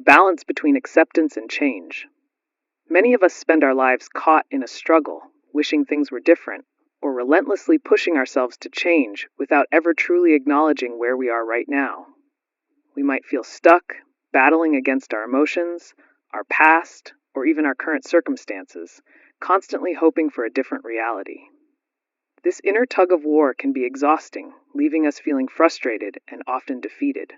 the balance between acceptance and change. Many of us spend our lives caught in a struggle, wishing things were different, or relentlessly pushing ourselves to change without ever truly acknowledging where we are right now. We might feel stuck, battling against our emotions, our past, or even our current circumstances, constantly hoping for a different reality. This inner tug of war can be exhausting, leaving us feeling frustrated and often defeated.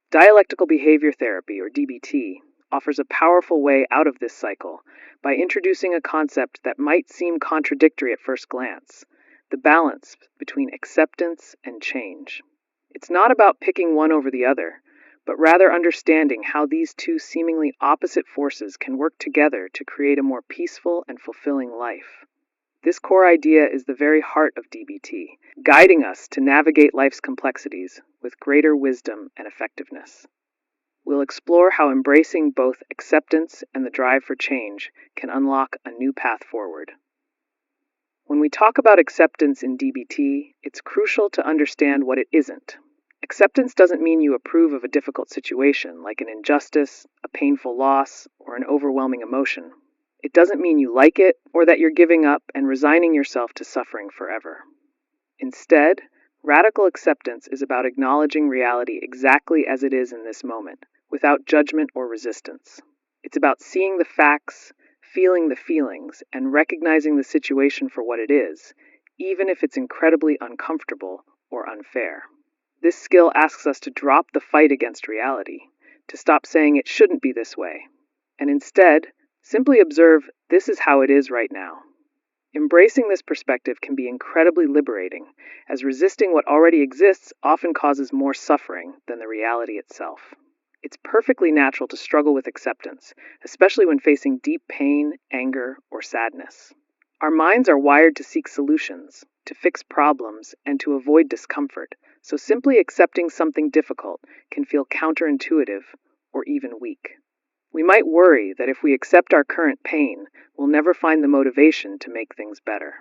Dialectical Behavior Therapy, or DBT, offers a powerful way out of this cycle by introducing a concept that might seem contradictory at first glance: the balance between acceptance and change. It's not about picking one over the other, but rather understanding how these two seemingly opposite forces can work together to create a more peaceful and fulfilling life. This core idea is the very heart of DBT, guiding us to navigate life's complexities with greater wisdom and effectiveness. We'll explore how embracing both acceptance and the drive for change can unlock a new path forward. When we talk about acceptance in DBT, it's crucial to understand what it isn't. Acceptance doesn't mean you approve of a difficult situation, like an injustice, a painful loss, or an overwhelming emotion. It doesn't mean you like it or that you're giving up and resigning yourself to suffering forever. Instead, radical acceptance is about acknowledging reality exactly as it is in this moment, without judgment or resistance. It's about seeing the facts, feeling the feelings, and recognizing the situation for what it is, even if it's incredibly uncomfortable or unfair. This skill asks us to drop the fight against reality, to stop saying it shouldn't be this way, and instead, simply observe this is how it is right now. Embracing this perspective can be incredibly liberating, as resisting what already exists often causes more suffering than the reality itself. It's perfectly natural to struggle with acceptance, especially when facing deep pain, anger, or sadness. Our minds are wired to seek solutions, to fix problems, and to avoid discomfort, so simply accepting something difficult can feel counterintuitive or even weak. We might worry that if we accept our current pain, we'll never find the motivation to make things better.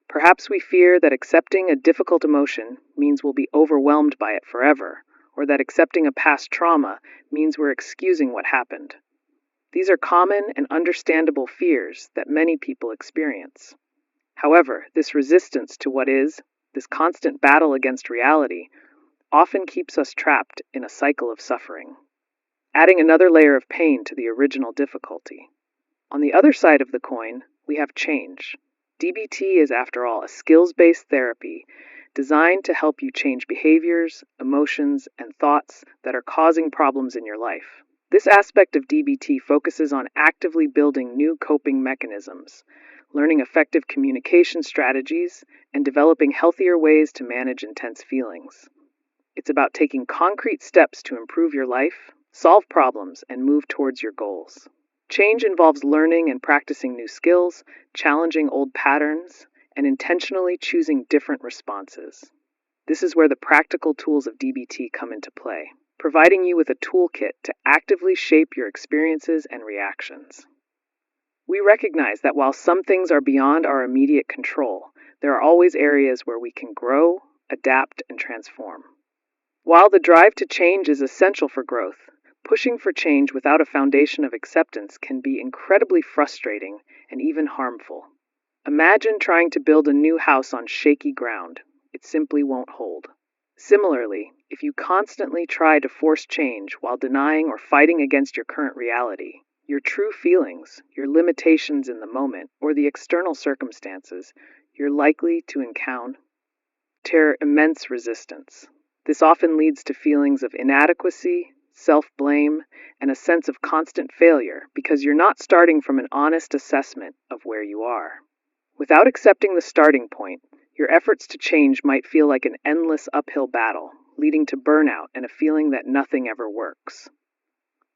Perhaps we fear that accepting a difficult emotion means we'll be overwhelmed by it forever, or that accepting a past trauma means we're excusing what happened. These are common and understandable fears that many people experience. However, this resistance to what is, this constant battle against reality, often keeps us trapped in a cycle of suffering, adding another layer of pain to the original difficulty. On the other side of the coin, we have change. DBT is, after all, a skills-based therapy designed to help you change behaviors, emotions, and thoughts that are causing problems in your life. This aspect of DBT focuses on actively building new coping mechanisms, learning effective communication strategies, and developing healthier ways to manage intense feelings. It's about taking concrete steps to improve your life, solve problems, and move towards your goals. Change involves learning and practicing new skills, challenging old patterns, and intentionally choosing different responses. This is where the practical tools of DBT come into play, providing you with a toolkit to actively shape your experiences and reactions. We recognize that while some things are beyond our immediate control, there are always areas where we can grow, adapt, and transform. While the drive to change is essential for growth, pushing for change without a foundation of acceptance can be incredibly frustrating and even harmful. Imagine trying to build a new house on shaky ground. It simply won't hold. Similarly, if you constantly try to force change while denying or fighting against your current reality, your true feelings, your limitations in the moment, or the external circumstances, you're likely to encounter immense resistance. This often leads to feelings of inadequacy, self-blame, and a sense of constant failure because you're not starting from an honest assessment of where you are. Without accepting the starting point, your efforts to change might feel like an endless uphill battle, leading to burnout and a feeling that nothing ever works.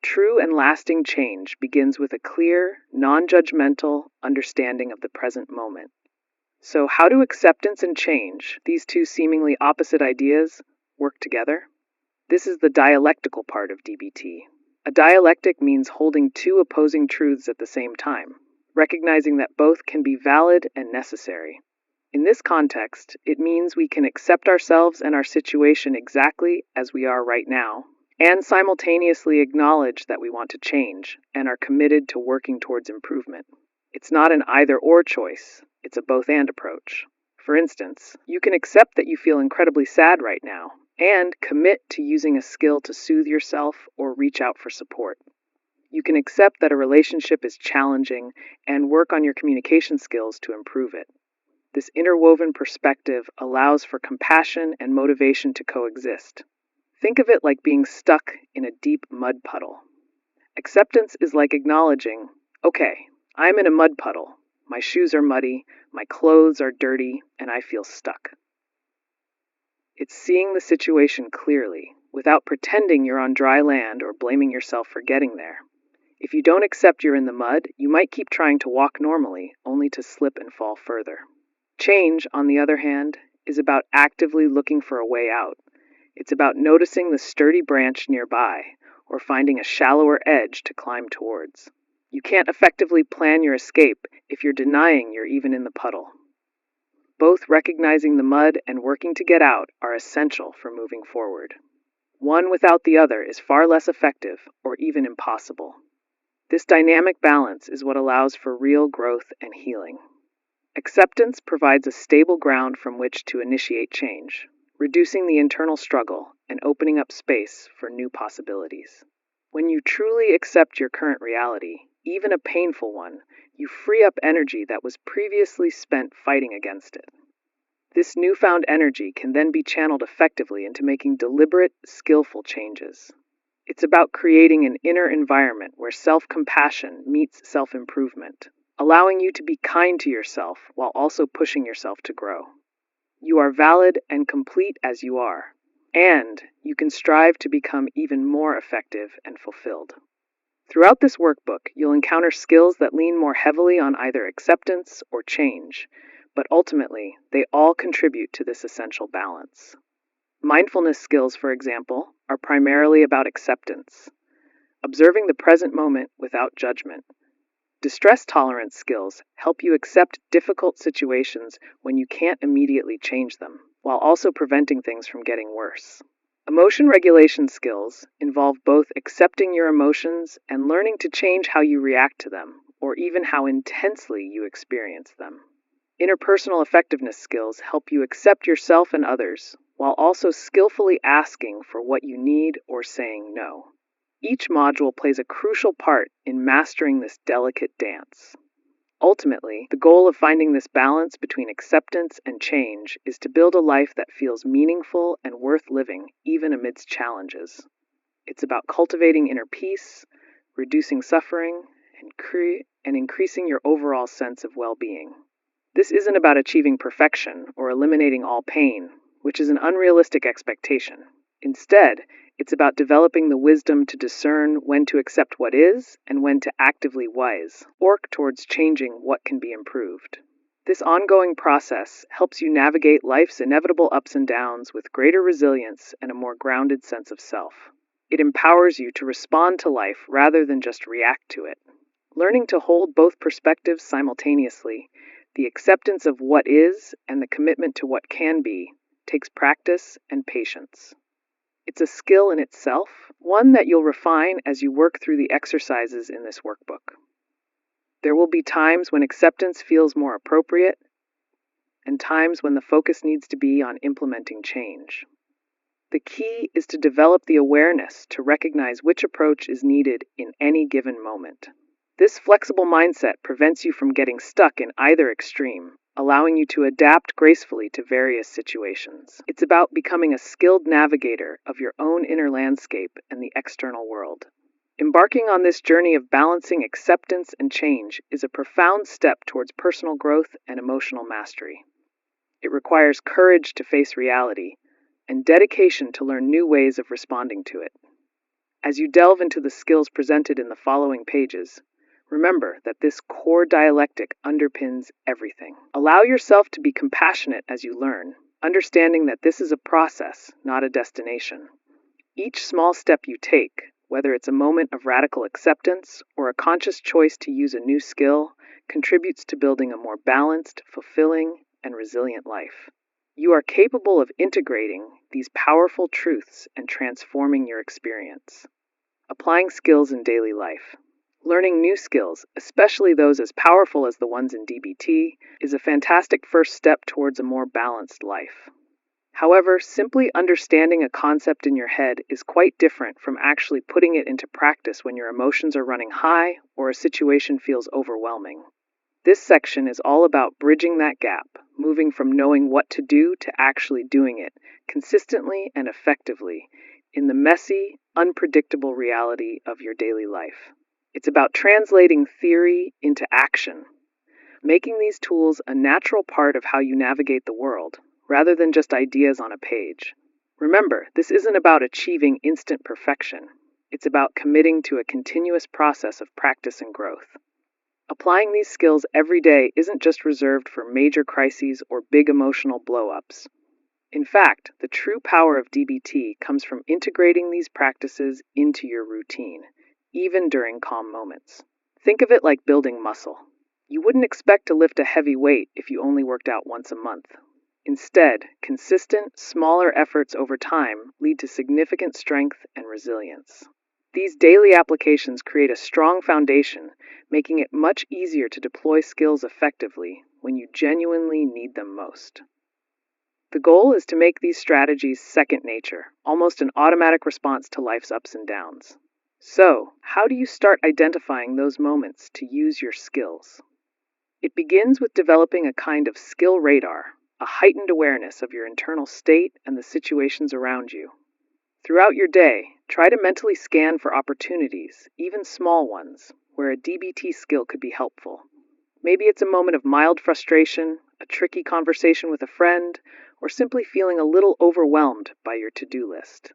True and lasting change begins with a clear, non-judgmental understanding of the present moment. So how do acceptance and change, these two seemingly opposite ideas, work together? This is the dialectical part of DBT. A dialectic means holding two opposing truths at the same time, recognizing that both can be valid and necessary. In this context, it means we can accept ourselves and our situation exactly as we are right now, and simultaneously acknowledge that we want to change and are committed to working towards improvement. It's not an either-or choice, it's a both-and approach. For instance, you can accept that you feel incredibly sad right now and commit to using a skill to soothe yourself or reach out for support. You can accept that a relationship is challenging and work on your communication skills to improve it. This interwoven perspective allows for compassion and motivation to coexist. Think of it like being stuck in a deep mud puddle. Acceptance is like acknowledging, okay, I'm in a mud puddle. My shoes are muddy, my clothes are dirty, and I feel stuck. It's seeing the situation clearly, without pretending you're on dry land or blaming yourself for getting there. If you don't accept you're in the mud, you might keep trying to walk normally, only to slip and fall further. Change, on the other hand, is about actively looking for a way out. It's about noticing the sturdy branch nearby, or finding a shallower edge to climb towards. You can't effectively plan your escape if you're denying you're even in the puddle. Both recognizing the mud and working to get out are essential for moving forward. One without the other is far less effective, or even impossible. This dynamic balance is what allows for real growth and healing. Acceptance provides a stable ground from which to initiate change, reducing the internal struggle and opening up space for new possibilities. When you truly accept your current reality, even a painful one, you free up energy that was previously spent fighting against it. This newfound energy can then be channeled effectively into making deliberate, skillful changes. It's about creating an inner environment where self-compassion meets self-improvement, allowing you to be kind to yourself while also pushing yourself to grow. You are valid and complete as you are, and you can strive to become even more effective and fulfilled. Throughout this workbook, you'll encounter skills that lean more heavily on either acceptance or change, but ultimately, they all contribute to this essential balance. Mindfulness skills, for example, are primarily about acceptance, observing the present moment without judgment. Distress tolerance skills help you accept difficult situations when you can't immediately change them, while also preventing things from getting worse. Emotion regulation skills involve both accepting your emotions and learning to change how you react to them, or even how intensely you experience them. Interpersonal effectiveness skills help you accept yourself and others, while also skillfully asking for what you need or saying no. Each module plays a crucial part in mastering this delicate dance. Ultimately, the goal of finding this balance between acceptance and change is to build a life that feels meaningful and worth living, even amidst challenges. It's about cultivating inner peace, reducing suffering, and increasing your overall sense of well-being. This isn't about achieving perfection or eliminating all pain, which is an unrealistic expectation. Instead, it's about developing the wisdom to discern when to accept what is and when to actively work towards changing what can be improved. This ongoing process helps you navigate life's inevitable ups and downs with greater resilience and a more grounded sense of self. It empowers you to respond to life rather than just react to it. Learning to hold both perspectives simultaneously, the acceptance of what is and the commitment to what can be, takes practice and patience. It's a skill in itself, one that you'll refine as you work through the exercises in this workbook. There will be times when acceptance feels more appropriate, and times when the focus needs to be on implementing change. The key is to develop the awareness to recognize which approach is needed in any given moment. This flexible mindset prevents you from getting stuck in either extreme, allowing you to adapt gracefully to various situations. It's about becoming a skilled navigator of your own inner landscape and the external world. Embarking on this journey of balancing acceptance and change is a profound step towards personal growth and emotional mastery. It requires courage to face reality and dedication to learn new ways of responding to it. As you delve into the skills presented in the following pages, remember that this core dialectic underpins everything. Allow yourself to be compassionate as you learn, understanding that this is a process, not a destination. Each small step you take, whether it's a moment of radical acceptance or a conscious choice to use a new skill, contributes to building a more balanced, fulfilling, and resilient life. You are capable of integrating these powerful truths and transforming your experience. Applying skills in daily life. Learning new skills, especially those as powerful as the ones in DBT, is a fantastic first step towards a more balanced life. However, simply understanding a concept in your head is quite different from actually putting it into practice when your emotions are running high or a situation feels overwhelming. This section is all about bridging that gap, moving from knowing what to do to actually doing it consistently and effectively in the messy, unpredictable reality of your daily life. It's about translating theory into action, making these tools a natural part of how you navigate the world, rather than just ideas on a page. Remember, this isn't about achieving instant perfection. It's about committing to a continuous process of practice and growth. Applying these skills every day isn't just reserved for major crises or big emotional blow-ups. In fact, the true power of DBT comes from integrating these practices into your routine, even during calm moments. Think of it like building muscle. You wouldn't expect to lift a heavy weight if you only worked out once a month. Instead, consistent, smaller efforts over time lead to significant strength and resilience. These daily applications create a strong foundation, making it much easier to deploy skills effectively when you genuinely need them most. The goal is to make these strategies second nature, almost an automatic response to life's ups and downs. So, how do you start identifying those moments to use your skills? It begins with developing a kind of skill radar, a heightened awareness of your internal state and the situations around you. Throughout your day, try to mentally scan for opportunities, even small ones, where a DBT skill could be helpful. Maybe it's a moment of mild frustration, a tricky conversation with a friend, or simply feeling a little overwhelmed by your to-do list.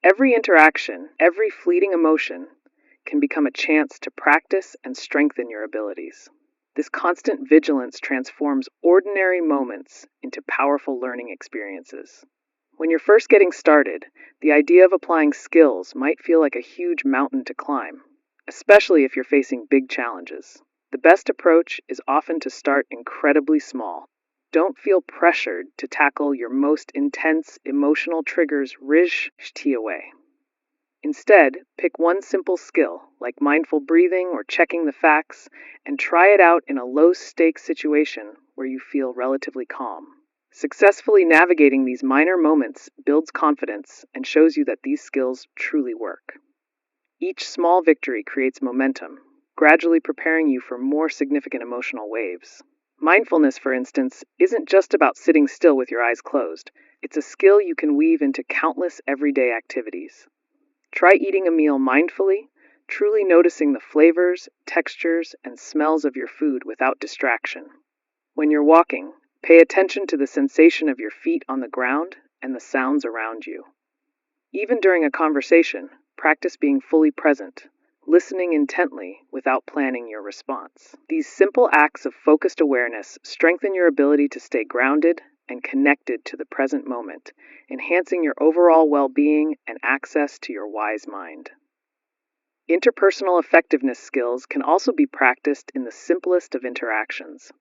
Every interaction, every fleeting emotion, can become a chance to practice and strengthen your abilities. This constant vigilance transforms ordinary moments into powerful learning experiences. When you're first getting started, the idea of applying skills might feel like a huge mountain to climb, especially if you're facing big challenges. The best approach is often to start incredibly small. Don't feel pressured to tackle your most intense emotional triggers right away. Instead, pick one simple skill, like mindful breathing or checking the facts, and try it out in a low-stakes situation where you feel relatively calm. Successfully navigating these minor moments builds confidence and shows you that these skills truly work. Each small victory creates momentum, gradually preparing you for more significant emotional waves. Mindfulness, for instance, isn't just about sitting still with your eyes closed. It's a skill you can weave into countless everyday activities. Try eating a meal mindfully, truly noticing the flavors, textures, and smells of your food without distraction. When you're walking, pay attention to the sensation of your feet on the ground and the sounds around you. Even during a conversation, practice being fully present, listening intently without planning your response. These simple acts of focused awareness strengthen your ability to stay grounded and connected to the present moment, enhancing your overall well-being and access to your wise mind. Interpersonal effectiveness skills can also be practiced in the simplest of interactions.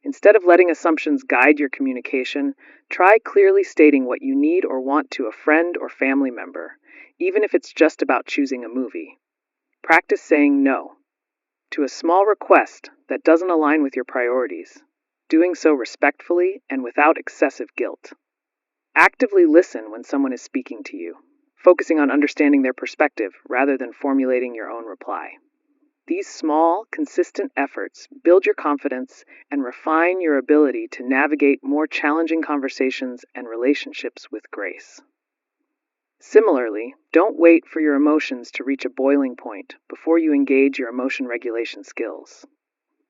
Instead of letting assumptions guide your communication, try clearly stating what you need or want to a friend or family member, even if it's just about choosing a movie. Practice saying no to a small request that doesn't align with your priorities, doing so respectfully and without excessive guilt. Actively listen when someone is speaking to you, focusing on understanding their perspective rather than formulating your own reply. These small, consistent efforts build your confidence and refine your ability to navigate more challenging conversations and relationships with grace. Similarly, don't wait for your emotions to reach a boiling point before you engage your emotion regulation skills.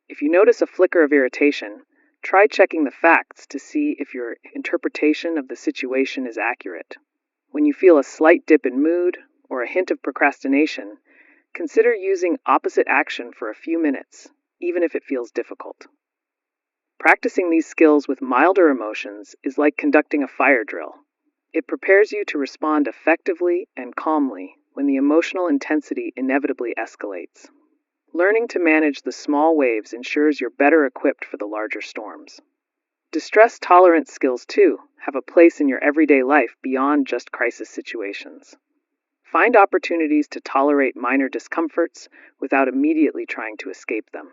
If you notice a flicker of irritation, try checking the facts to see if your interpretation of the situation is accurate. When you feel a slight dip in mood or a hint of procrastination, consider using opposite action for a few minutes, even if it feels difficult. Practicing these skills with milder emotions is like conducting a fire drill. It prepares you to respond effectively and calmly when the emotional intensity inevitably escalates. Learning to manage the small waves ensures you're better equipped for the larger storms. Distress tolerance skills, too, have a place in your everyday life beyond just crisis situations. Find opportunities to tolerate minor discomforts without immediately trying to escape them.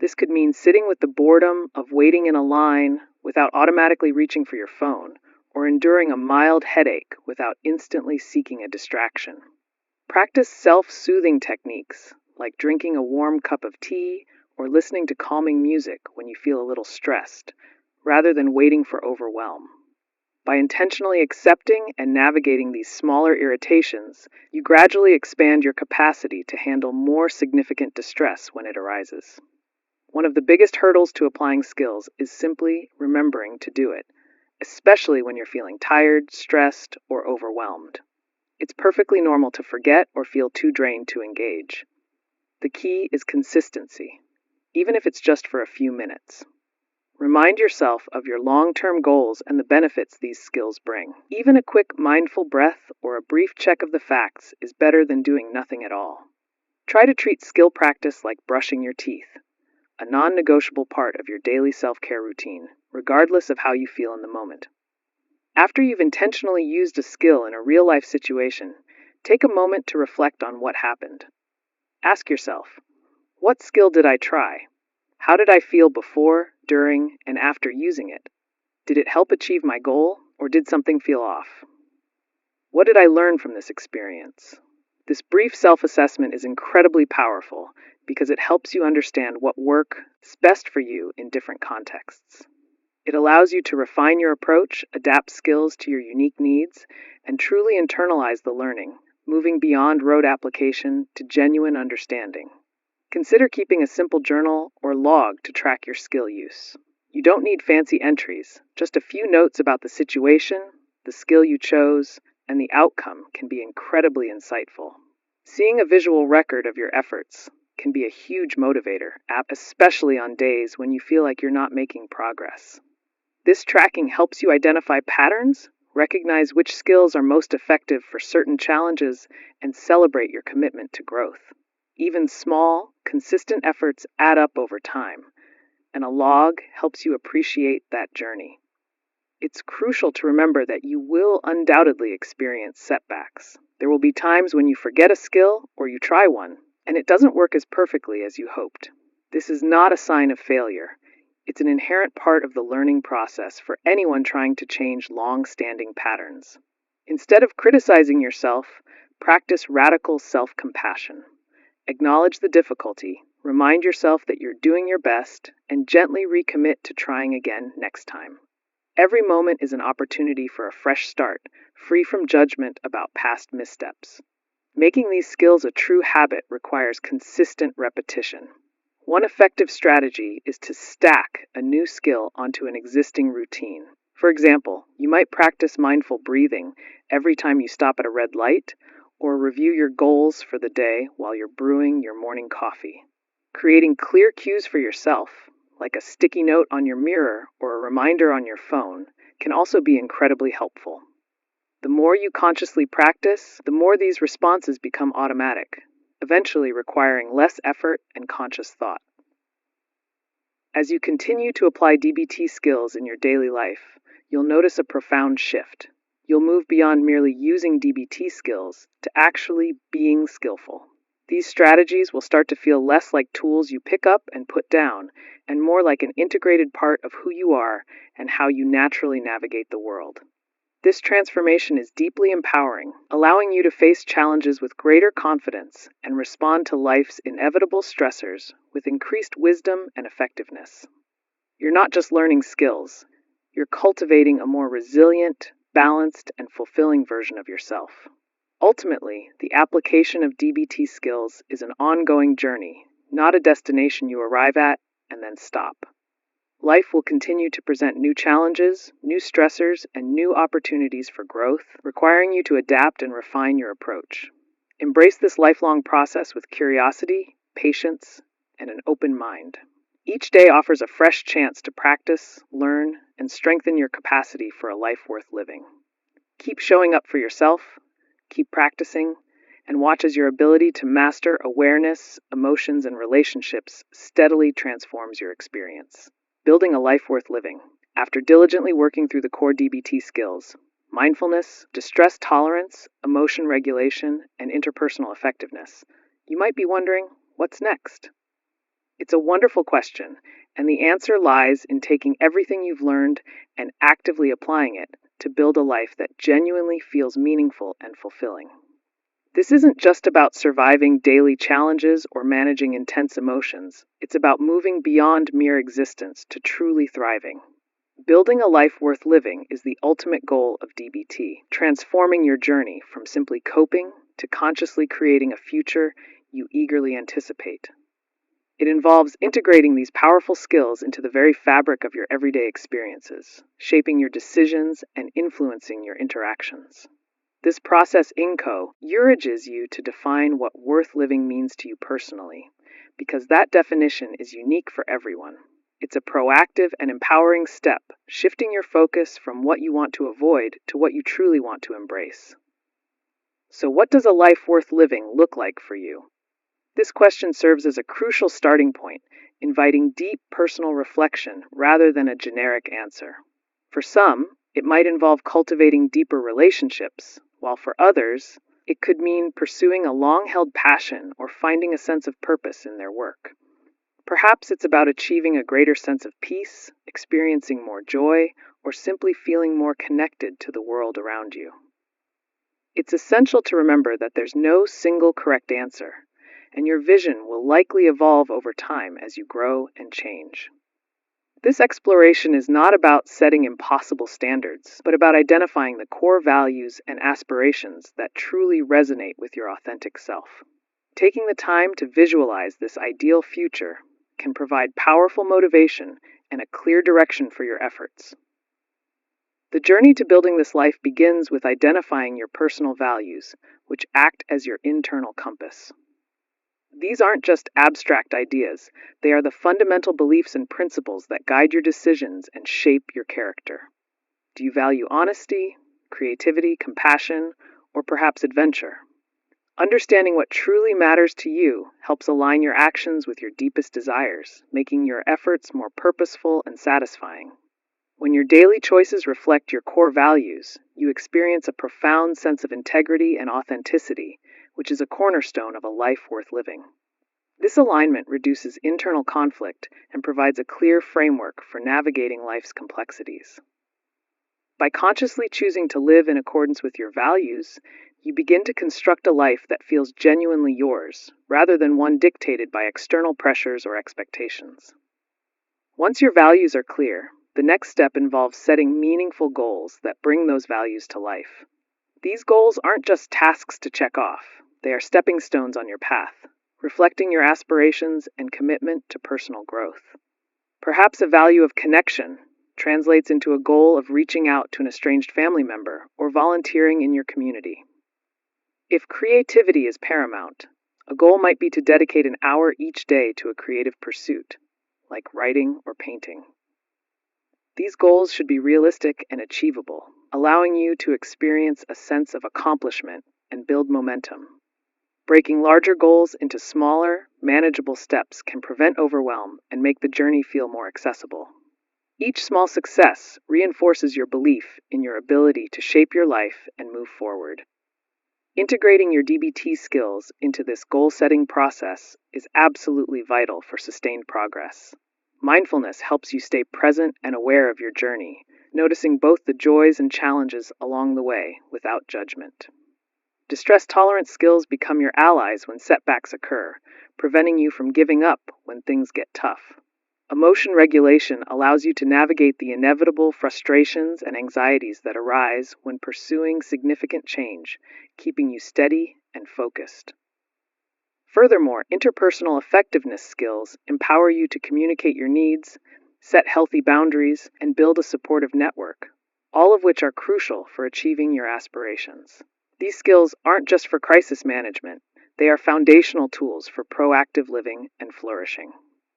This could mean sitting with the boredom of waiting in a line without automatically reaching for your phone, or enduring a mild headache without instantly seeking a distraction. Practice self-soothing techniques like drinking a warm cup of tea or listening to calming music when you feel a little stressed, rather than waiting for overwhelm. By intentionally accepting and navigating these smaller irritations, you gradually expand your capacity to handle more significant distress when it arises. One of the biggest hurdles to applying skills is simply remembering to do it, especially when you're feeling tired, stressed, or overwhelmed. It's perfectly normal to forget or feel too drained to engage. The key is consistency, even if it's just for a few minutes. Remind yourself of your long-term goals and the benefits these skills bring. Even a quick mindful breath or a brief check of the facts is better than doing nothing at all. Try to treat skill practice like brushing your teeth, a non-negotiable part of your daily self-care routine, regardless of how you feel in the moment. After you've intentionally used a skill in a real-life situation, take a moment to reflect on what happened. Ask yourself, what skill did I try? How did I feel before, during, and after using it? Did it help achieve my goal, or did something feel off? What did I learn from this experience? This brief self-assessment is incredibly powerful because it helps you understand what works best for you in different contexts. It allows you to refine your approach, adapt skills to your unique needs, and truly internalize the learning, moving beyond rote application to genuine understanding. Consider keeping a simple journal or log to track your skill use. You don't need fancy entries, just a few notes about the situation, the skill you chose, and the outcome can be incredibly insightful. Seeing a visual record of your efforts can be a huge motivator, especially on days when you feel like you're not making progress. This tracking helps you identify patterns, recognize which skills are most effective for certain challenges, and celebrate your commitment to growth. Even small, consistent efforts add up over time, and a log helps you appreciate that journey. It's crucial to remember that you will undoubtedly experience setbacks. There will be times when you forget a skill or you try one, and it doesn't work as perfectly as you hoped. This is not a sign of failure. It's an inherent part of the learning process for anyone trying to change long-standing patterns. Instead of criticizing yourself, practice radical self-compassion. Acknowledge the difficulty, remind yourself that you're doing your best, and gently recommit to trying again next time. Every moment is an opportunity for a fresh start, free from judgment about past missteps. Making these skills a true habit requires consistent repetition. One effective strategy is to stack a new skill onto an existing routine. For example, you might practice mindful breathing every time you stop at a red light, or review your goals for the day while you're brewing your morning coffee. Creating clear cues for yourself, like a sticky note on your mirror or a reminder on your phone, can also be incredibly helpful. The more you consciously practice, the more these responses become automatic, eventually requiring less effort and conscious thought. As you continue to apply DBT skills in your daily life, you'll notice a profound shift. You'll move beyond merely using DBT skills to actually being skillful. These strategies will start to feel less like tools you pick up and put down, and more like an integrated part of who you are and how you naturally navigate the world. This transformation is deeply empowering, allowing you to face challenges with greater confidence and respond to life's inevitable stressors with increased wisdom and effectiveness. You're not just learning skills, you're cultivating a more resilient, balanced, and fulfilling version of yourself. Ultimately, the application of DBT skills is an ongoing journey, not a destination you arrive at and then stop. Life will continue to present new challenges, new stressors, and new opportunities for growth, requiring you to adapt and refine your approach. Embrace this lifelong process with curiosity, patience, and an open mind. Each day offers a fresh chance to practice, learn, and strengthen your capacity for a life worth living. Keep showing up for yourself, keep practicing, and watch as your ability to master awareness, emotions, and relationships steadily transforms your experience. Building a life worth living. After diligently working through the core DBT skills, mindfulness, distress tolerance, emotion regulation, and interpersonal effectiveness, you might be wondering, what's next? It's a wonderful question, and the answer lies in taking everything you've learned and actively applying it to build a life that genuinely feels meaningful and fulfilling. This isn't just about surviving daily challenges or managing intense emotions. It's about moving beyond mere existence to truly thriving. Building a life worth living is the ultimate goal of DBT, transforming your journey from simply coping to consciously creating a future you eagerly anticipate. It involves integrating these powerful skills into the very fabric of your everyday experiences, shaping your decisions and influencing your interactions. This process encourages you to define what worth living means to you personally, because that definition is unique for everyone. It's a proactive and empowering step, shifting your focus from what you want to avoid to what you truly want to embrace. So, what does a life worth living look like for you? This question serves as a crucial starting point, inviting deep personal reflection rather than a generic answer. For some, it might involve cultivating deeper relationships, while for others, it could mean pursuing a long-held passion or finding a sense of purpose in their work. Perhaps it's about achieving a greater sense of peace, experiencing more joy, or simply feeling more connected to the world around you. It's essential to remember that there's no single correct answer, and your vision will likely evolve over time as you grow and change. This exploration is not about setting impossible standards, but about identifying the core values and aspirations that truly resonate with your authentic self. Taking the time to visualize this ideal future can provide powerful motivation and a clear direction for your efforts. The journey to building this life begins with identifying your personal values, which act as your internal compass. These aren't just abstract ideas, they are the fundamental beliefs and principles that guide your decisions and shape your character. Do you value honesty, creativity, compassion, or perhaps adventure? Understanding what truly matters to you helps align your actions with your deepest desires, making your efforts more purposeful and satisfying. When your daily choices reflect your core values, you experience a profound sense of integrity and authenticity, which is a cornerstone of a life worth living. This alignment reduces internal conflict and provides a clear framework for navigating life's complexities. By consciously choosing to live in accordance with your values, you begin to construct a life that feels genuinely yours, rather than one dictated by external pressures or expectations. Once your values are clear, the next step involves setting meaningful goals that bring those values to life. These goals aren't just tasks to check off, they are stepping stones on your path, reflecting your aspirations and commitment to personal growth. Perhaps a value of connection translates into a goal of reaching out to an estranged family member or volunteering in your community. If creativity is paramount, a goal might be to dedicate an hour each day to a creative pursuit, like writing or painting. These goals should be realistic and achievable, allowing you to experience a sense of accomplishment and build momentum. Breaking larger goals into smaller, manageable steps can prevent overwhelm and make the journey feel more accessible. Each small success reinforces your belief in your ability to shape your life and move forward. Integrating your DBT skills into this goal-setting process is absolutely vital for sustained progress. Mindfulness helps you stay present and aware of your journey, noticing both the joys and challenges along the way without judgment. Distress tolerance skills become your allies when setbacks occur, preventing you from giving up when things get tough. Emotion regulation allows you to navigate the inevitable frustrations and anxieties that arise when pursuing significant change, keeping you steady and focused. Furthermore, interpersonal effectiveness skills empower you to communicate your needs, set healthy boundaries, and build a supportive network, all of which are crucial for achieving your aspirations. These skills aren't just for crisis management, they are foundational tools for proactive living and flourishing.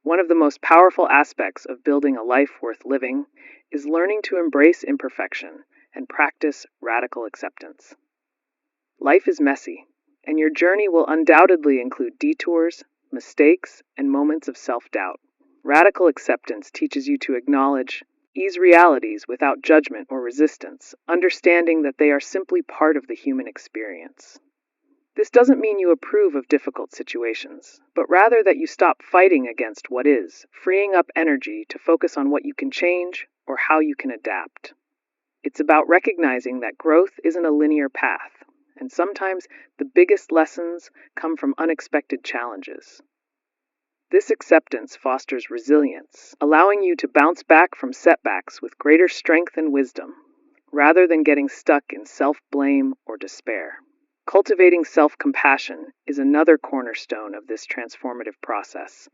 One of the most powerful aspects of building a life worth living is learning to embrace imperfection and practice radical acceptance. Life is messy, and your journey will undoubtedly include detours, mistakes, and moments of self-doubt. Radical acceptance teaches you to acknowledge, Ease realities without judgment or resistance, understanding that they are simply part of the human experience. This doesn't mean you approve of difficult situations, but rather that you stop fighting against what is, freeing up energy to focus on what you can change or how you can adapt. It's about recognizing that growth isn't a linear path, and sometimes the biggest lessons come from unexpected challenges. This acceptance fosters resilience, allowing you to bounce back from setbacks with greater strength and wisdom, rather than getting stuck in self-blame or despair. Cultivating self-compassion is another cornerstone of this transformative process,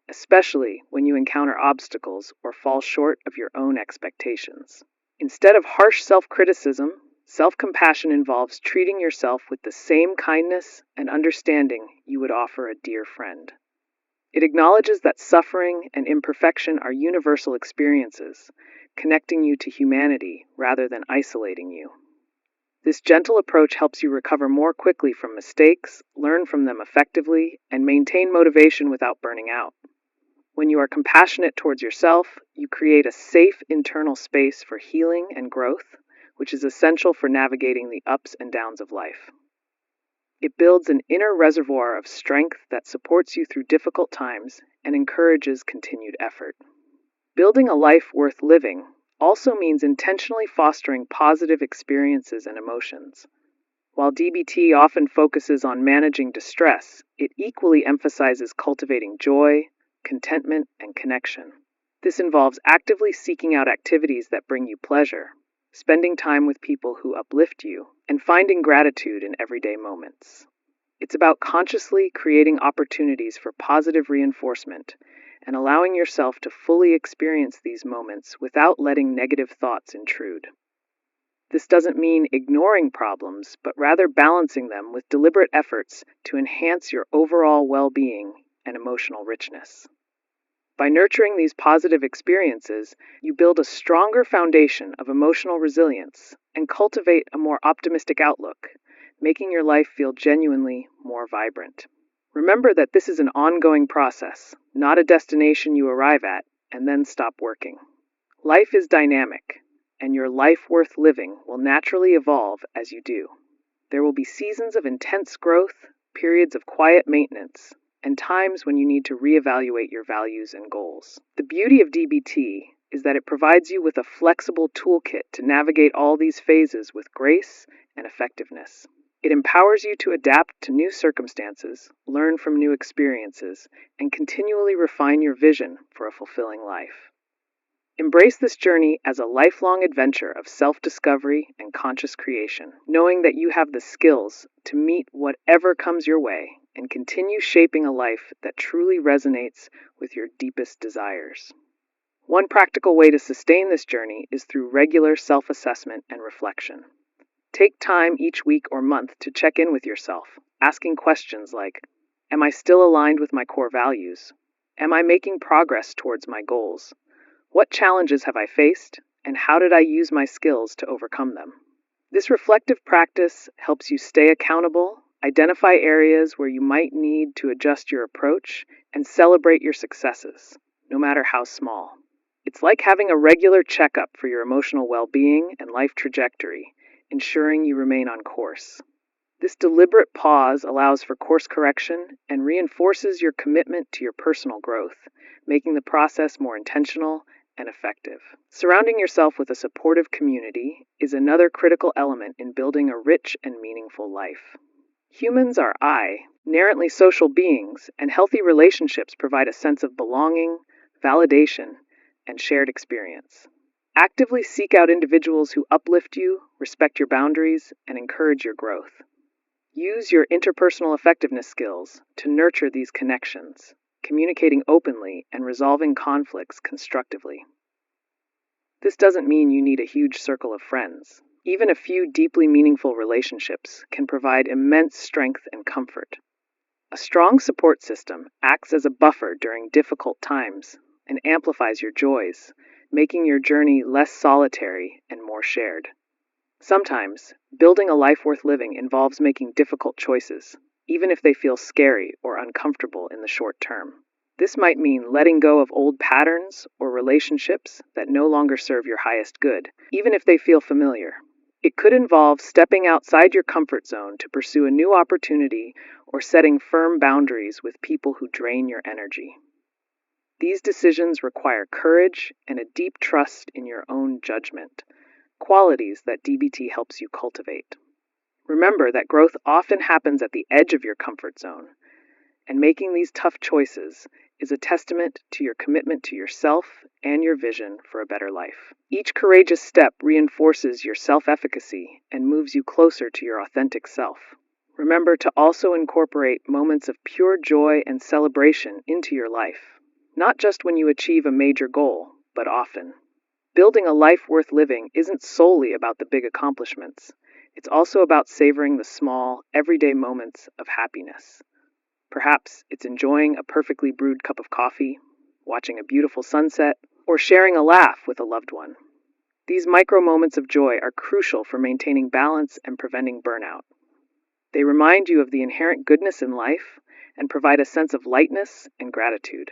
especially when you encounter obstacles or fall short of your own expectations. Instead of harsh self-criticism, self-compassion involves treating yourself with the same kindness and understanding you would offer a dear friend. It acknowledges that suffering and imperfection are universal experiences, connecting you to humanity rather than isolating you. This gentle approach helps you recover more quickly from mistakes, learn from them effectively, and maintain motivation without burning out. When you are compassionate towards yourself, you create a safe internal space for healing and growth, which is essential for navigating the ups and downs of life. It builds an inner reservoir of strength that supports you through difficult times and encourages continued effort. Building a life worth living also means intentionally fostering positive experiences and emotions. While DBT often focuses on managing distress, it equally emphasizes cultivating joy, contentment, and connection. This involves actively seeking out activities that bring you pleasure, spending time with people who uplift you, and finding gratitude in everyday moments. It's about consciously creating opportunities for positive reinforcement and allowing yourself to fully experience these moments without letting negative thoughts intrude. This doesn't mean ignoring problems, but rather balancing them with deliberate efforts to enhance your overall well-being and emotional richness. By nurturing these positive experiences, you build a stronger foundation of emotional resilience and cultivate a more optimistic outlook, making your life feel genuinely more vibrant. Remember that this is an ongoing process, not a destination you arrive at and then stop working. Life is dynamic, and your life worth living will naturally evolve as you do. There will be seasons of intense growth, periods of quiet maintenance, and times when you need to reevaluate your values and goals. The beauty of DBT is that it provides you with a flexible toolkit to navigate all these phases with grace and effectiveness. It empowers you to adapt to new circumstances, learn from new experiences, and continually refine your vision for a fulfilling life. Embrace this journey as a lifelong adventure of self-discovery and conscious creation, knowing that you have the skills to meet whatever comes your way and continue shaping a life that truly resonates with your deepest desires. One practical way to sustain this journey is through regular self-assessment and reflection. Take time each week or month to check in with yourself, asking questions like, am I still aligned with my core values? Am I making progress towards my goals? What challenges have I faced, and how did I use my skills to overcome them? This reflective practice helps you stay accountable, identify areas where you might need to adjust your approach, and celebrate your successes, no matter how small. It's like having a regular checkup for your emotional well-being and life trajectory, ensuring you remain on course. This deliberate pause allows for course correction and reinforces your commitment to your personal growth, making the process more intentional and effective. Surrounding yourself with a supportive community is another critical element in building a rich and meaningful life. Humans are inherently social beings, and healthy relationships provide a sense of belonging, validation, and shared experience. Actively seek out individuals who uplift you, respect your boundaries, and encourage your growth. Use your interpersonal effectiveness skills to nurture these connections, communicating openly and resolving conflicts constructively. This doesn't mean you need a huge circle of friends. Even a few deeply meaningful relationships can provide immense strength and comfort. A strong support system acts as a buffer during difficult times and amplifies your joys, making your journey less solitary and more shared. Sometimes, building a life worth living involves making difficult choices, even if they feel scary or uncomfortable in the short term. This might mean letting go of old patterns or relationships that no longer serve your highest good, even if they feel familiar. It could involve stepping outside your comfort zone to pursue a new opportunity or setting firm boundaries with people who drain your energy. These decisions require courage and a deep trust in your own judgment, qualities that DBT helps you cultivate. Remember that growth often happens at the edge of your comfort zone, and making these tough choices is a testament to your commitment to yourself and your vision for a better life. Each courageous step reinforces your self-efficacy and moves you closer to your authentic self. Remember to also incorporate moments of pure joy and celebration into your life, not just when you achieve a major goal, but often. Building a life worth living isn't solely about the big accomplishments. It's also about savoring the small, everyday moments of happiness. Perhaps it's enjoying a perfectly brewed cup of coffee, watching a beautiful sunset, or sharing a laugh with a loved one. These micro moments of joy are crucial for maintaining balance and preventing burnout. They remind you of the inherent goodness in life and provide a sense of lightness and gratitude,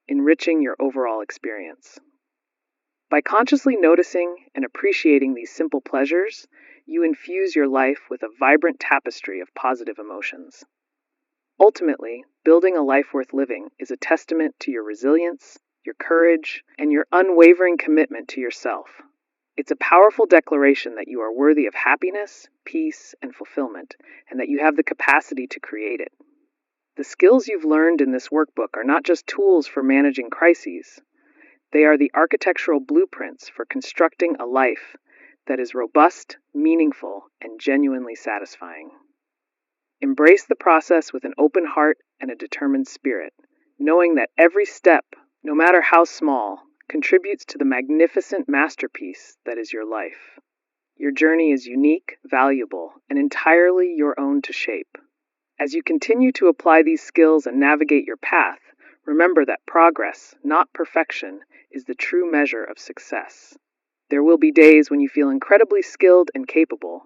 enriching your overall experience. By consciously noticing and appreciating these simple pleasures, you infuse your life with a vibrant tapestry of positive emotions. Ultimately, building a life worth living is a testament to your resilience, your courage, and your unwavering commitment to yourself. It's a powerful declaration that you are worthy of happiness, peace, and fulfillment, and that you have the capacity to create it. The skills you've learned in this workbook are not just tools for managing crises. They are the architectural blueprints for constructing a life that is robust, meaningful, and genuinely satisfying. Embrace the process with an open heart and a determined spirit, knowing that every step, no matter how small, contributes to the magnificent masterpiece that is your life. Your journey is unique, valuable, and entirely your own to shape. As you continue to apply these skills and navigate your path, remember that progress, not perfection, is the true measure of success. There will be days when you feel incredibly skilled and capable,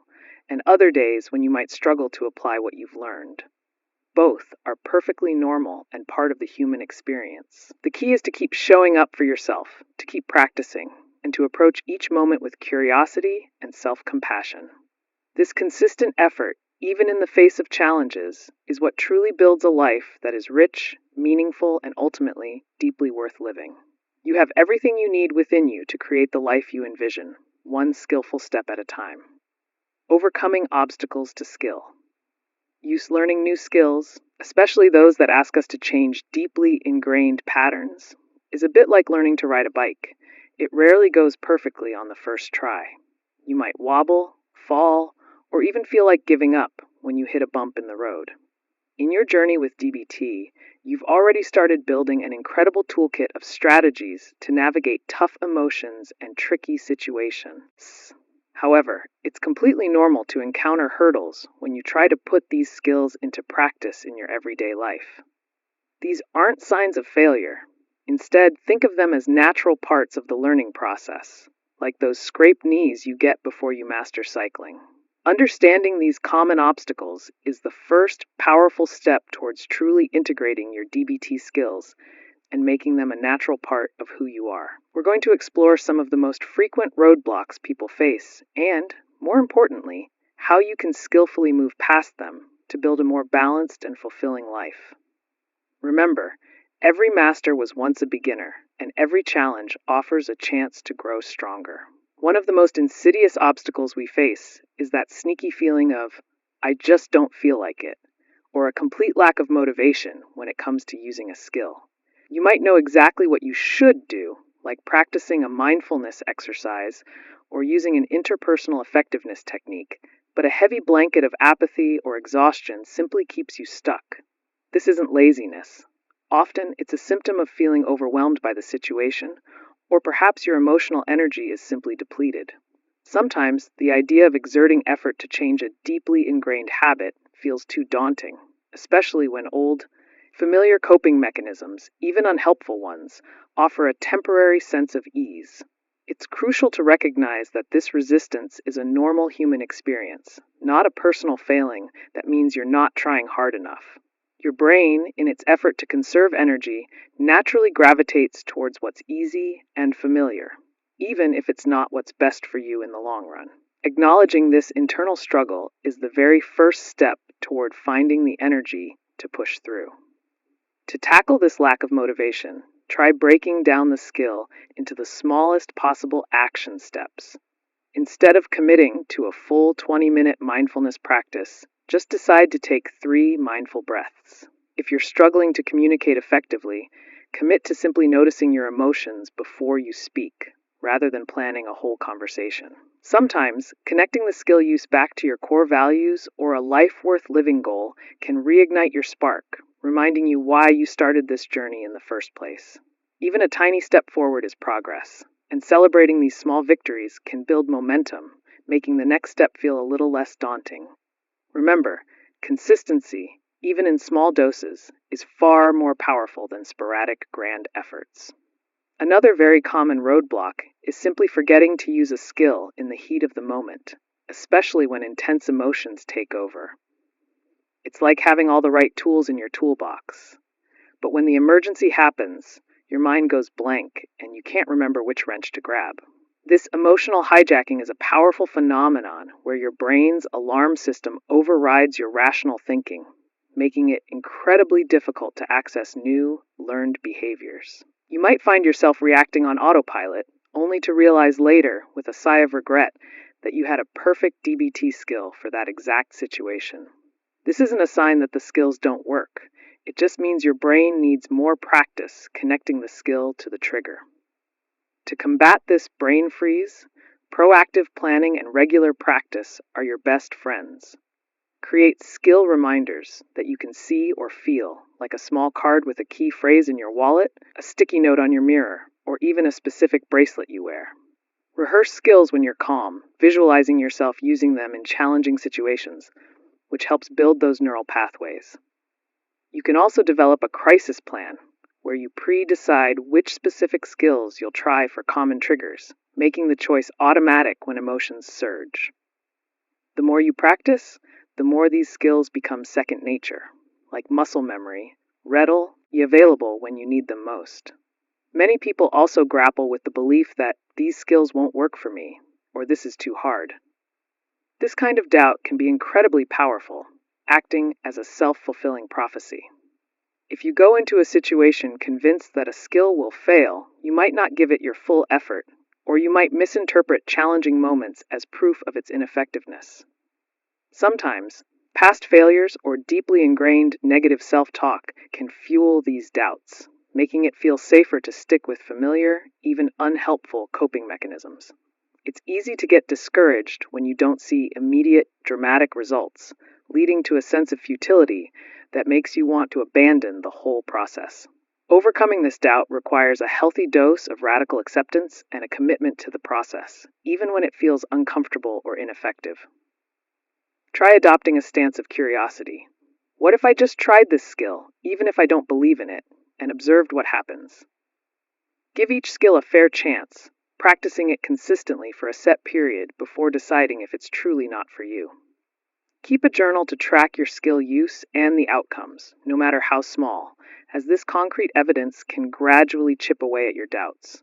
and other days when you might struggle to apply what you've learned. Both are perfectly normal and part of the human experience. The key is to keep showing up for yourself, to keep practicing, and to approach each moment with curiosity and self-compassion. This consistent effort, even in the face of challenges, is what truly builds a life that is rich, meaningful, and ultimately deeply worth living. You have everything you need within you to create the life you envision, one skillful step at a time. Overcoming obstacles to skill. Learning new skills, especially those that ask us to change deeply ingrained patterns, is a bit like learning to ride a bike. It rarely goes perfectly on the first try. You might wobble, fall, or even feel like giving up when you hit a bump in the road. In your journey with DBT, you've already started building an incredible toolkit of strategies to navigate tough emotions and tricky situations. However, it's completely normal to encounter hurdles when you try to put these skills into practice in your everyday life. These aren't signs of failure. Instead, think of them as natural parts of the learning process, like those scraped knees you get before you master cycling. Understanding these common obstacles is the first powerful step towards truly integrating your DBT skills and making them a natural part of who you are. We're going to explore some of the most frequent roadblocks people face and, more importantly, how you can skillfully move past them to build a more balanced and fulfilling life. Remember, every master was once a beginner, and every challenge offers a chance to grow stronger. One of the most insidious obstacles we face is that sneaky feeling of, I just don't feel like it, or a complete lack of motivation when it comes to using a skill. You might know exactly what you should do, like practicing a mindfulness exercise or using an interpersonal effectiveness technique, but a heavy blanket of apathy or exhaustion simply keeps you stuck. This isn't laziness. Often, it's a symptom of feeling overwhelmed by the situation, or perhaps your emotional energy is simply depleted. Sometimes, the idea of exerting effort to change a deeply ingrained habit feels too daunting, especially when old, familiar coping mechanisms, even unhelpful ones, offer a temporary sense of ease. It's crucial to recognize that this resistance is a normal human experience, not a personal failing that means you're not trying hard enough. Your brain, in its effort to conserve energy, naturally gravitates towards what's easy and familiar, even if it's not what's best for you in the long run. Acknowledging this internal struggle is the very first step toward finding the energy to push through. To tackle this lack of motivation, try breaking down the skill into the smallest possible action steps. Instead of committing to a full 20-minute mindfulness practice, just decide to take 3 mindful breaths. If you're struggling to communicate effectively, commit to simply noticing your emotions before you speak, rather than planning a whole conversation. Sometimes, connecting the skill use back to your core values or a life worth living goal can reignite your spark, reminding you why you started this journey in the first place. Even a tiny step forward is progress, and celebrating these small victories can build momentum, making the next step feel a little less daunting. Remember, consistency, even in small doses, is far more powerful than sporadic grand efforts. Another very common roadblock is simply forgetting to use a skill in the heat of the moment, especially when intense emotions take over. It's like having all the right tools in your toolbox, but when the emergency happens, your mind goes blank and you can't remember which wrench to grab. This emotional hijacking is a powerful phenomenon where your brain's alarm system overrides your rational thinking, making it incredibly difficult to access new, learned behaviors. You might find yourself reacting on autopilot, only to realize later, with a sigh of regret, that you had a perfect DBT skill for that exact situation. This isn't a sign that the skills don't work. It just means your brain needs more practice connecting the skill to the trigger. To combat this brain freeze, proactive planning and regular practice are your best friends. Create skill reminders that you can see or feel, like a small card with a key phrase in your wallet, a sticky note on your mirror, or even a specific bracelet you wear. Rehearse skills when you're calm, visualizing yourself using them in challenging situations, which helps build those neural pathways. You can also develop a crisis plan, where you pre-decide which specific skills you'll try for common triggers, making the choice automatic when emotions surge. The more you practice, the more these skills become second nature, like muscle memory, readily available when you need them most. Many people also grapple with the belief that these skills won't work for me, or this is too hard. This kind of doubt can be incredibly powerful, acting as a self-fulfilling prophecy. If you go into a situation convinced that a skill will fail, you might not give it your full effort, or you might misinterpret challenging moments as proof of its ineffectiveness. Sometimes, past failures or deeply ingrained negative self-talk can fuel these doubts, making it feel safer to stick with familiar, even unhelpful coping mechanisms. It's easy to get discouraged when you don't see immediate, dramatic results, leading to a sense of futility that makes you want to abandon the whole process. Overcoming this doubt requires a healthy dose of radical acceptance and a commitment to the process, even when it feels uncomfortable or ineffective. Try adopting a stance of curiosity. What if I just tried this skill, even if I don't believe in it, and observed what happens? Give each skill a fair chance, practicing it consistently for a set period before deciding if it's truly not for you. Keep a journal to track your skill use and the outcomes, no matter how small, as this concrete evidence can gradually chip away at your doubts.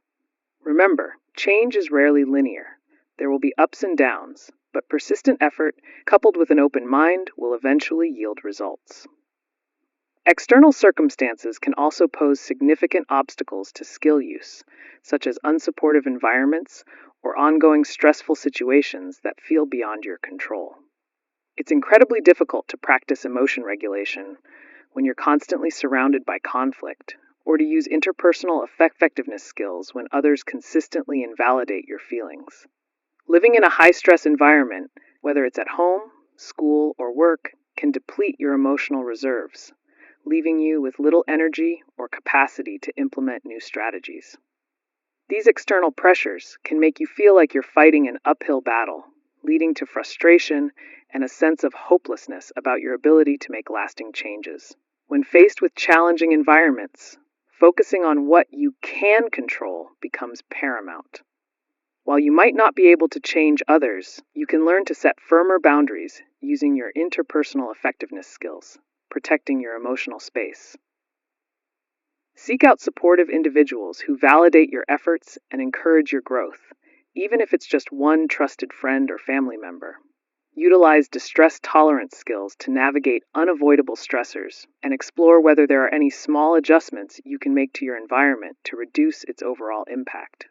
Remember, change is rarely linear. There will be ups and downs, but persistent effort, coupled with an open mind, will eventually yield results. External circumstances can also pose significant obstacles to skill use, such as unsupportive environments or ongoing stressful situations that feel beyond your control. It's incredibly difficult to practice emotion regulation when you're constantly surrounded by conflict, or to use interpersonal effectiveness skills when others consistently invalidate your feelings. Living in a high-stress environment, whether it's at home, school, or work, can deplete your emotional reserves, leaving you with little energy or capacity to implement new strategies. These external pressures can make you feel like you're fighting an uphill battle, leading to frustration and a sense of hopelessness about your ability to make lasting changes. When faced with challenging environments, focusing on what you can control becomes paramount. While you might not be able to change others, you can learn to set firmer boundaries using your interpersonal effectiveness skills. protecting your emotional space. Seek out supportive individuals who validate your efforts and encourage your growth, even if it's just one trusted friend or family member. Utilize distress tolerance skills to navigate unavoidable stressors and explore whether there are any small adjustments you can make to your environment to reduce its overall impact.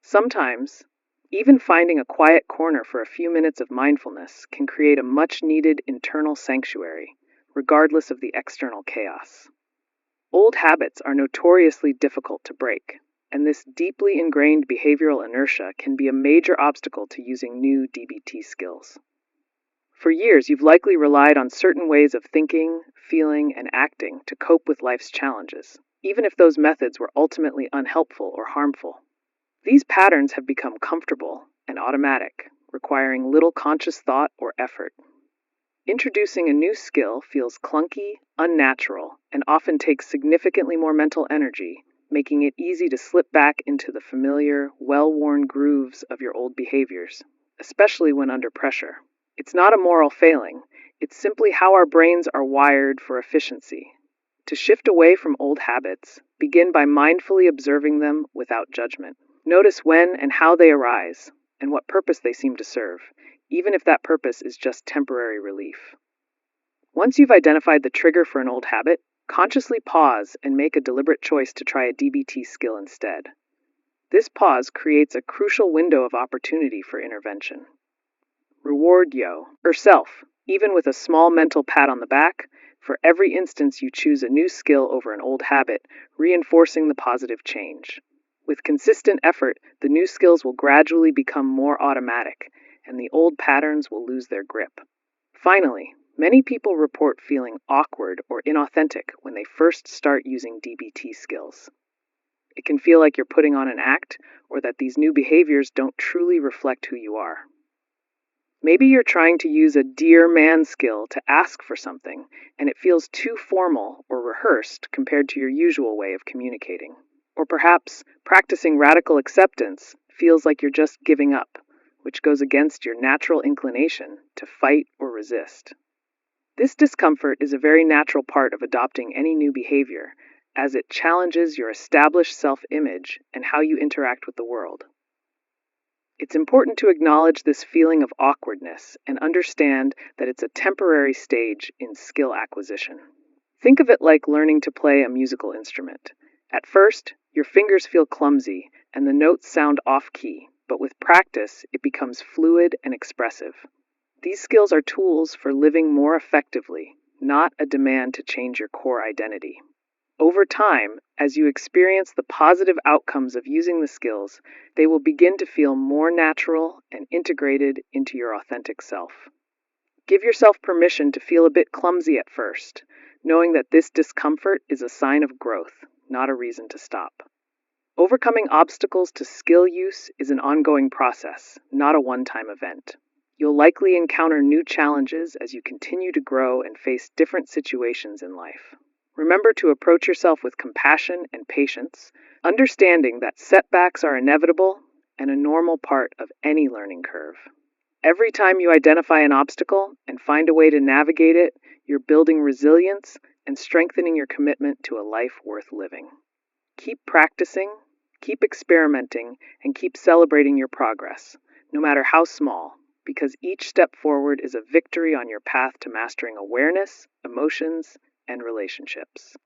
Sometimes, even finding a quiet corner for a few minutes of mindfulness can create a much-needed internal sanctuary, regardless of the external chaos. Old habits are notoriously difficult to break, and this deeply ingrained behavioral inertia can be a major obstacle to using new DBT skills. For years, you've likely relied on certain ways of thinking, feeling, and acting to cope with life's challenges, even if those methods were ultimately unhelpful or harmful. These patterns have become comfortable and automatic, requiring little conscious thought or effort. Introducing a new skill feels clunky, unnatural, and often takes significantly more mental energy, making it easy to slip back into the familiar, well-worn grooves of your old behaviors, especially when under pressure. It's not a moral failing, it's simply how our brains are wired for efficiency. To shift away from old habits, begin by mindfully observing them without judgment. Notice when and how they arise, and what purpose they seem to serve, even if that purpose is just temporary relief. Once you've identified the trigger for an old habit, consciously pause and make a deliberate choice to try a DBT skill instead. This pause creates a crucial window of opportunity for intervention. Reward yourself, even with a small mental pat on the back, for every instance you choose a new skill over an old habit, reinforcing the positive change. With consistent effort, the new skills will gradually become more automatic, and the old patterns will lose their grip. Finally, many people report feeling awkward or inauthentic when they first start using DBT skills. It can feel like you're putting on an act, or that these new behaviors don't truly reflect who you are. Maybe you're trying to use a dear man skill to ask for something, and it feels too formal or rehearsed compared to your usual way of communicating. Or perhaps practicing radical acceptance feels like you're just giving up, which goes against your natural inclination to fight or resist. This discomfort is a very natural part of adopting any new behavior, as it challenges your established self-image and how you interact with the world. It's important to acknowledge this feeling of awkwardness and understand that it's a temporary stage in skill acquisition. Think of it like learning to play a musical instrument. At first, your fingers feel clumsy and the notes sound off-key, but with practice, it becomes fluid and expressive. These skills are tools for living more effectively, not a demand to change your core identity. Over time, as you experience the positive outcomes of using the skills, they will begin to feel more natural and integrated into your authentic self. Give yourself permission to feel a bit clumsy at first, knowing that this discomfort is a sign of growth, not a reason to stop. Overcoming obstacles to skill use is an ongoing process, not a one-time event. You'll likely encounter new challenges as you continue to grow and face different situations in life. Remember to approach yourself with compassion and patience, understanding that setbacks are inevitable and a normal part of any learning curve. Every time you identify an obstacle and find a way to navigate it, you're building resilience and strengthening your commitment to a life worth living. Keep practicing, keep experimenting, and keep celebrating your progress, no matter how small, because each step forward is a victory on your path to mastering awareness, emotions, and relationships.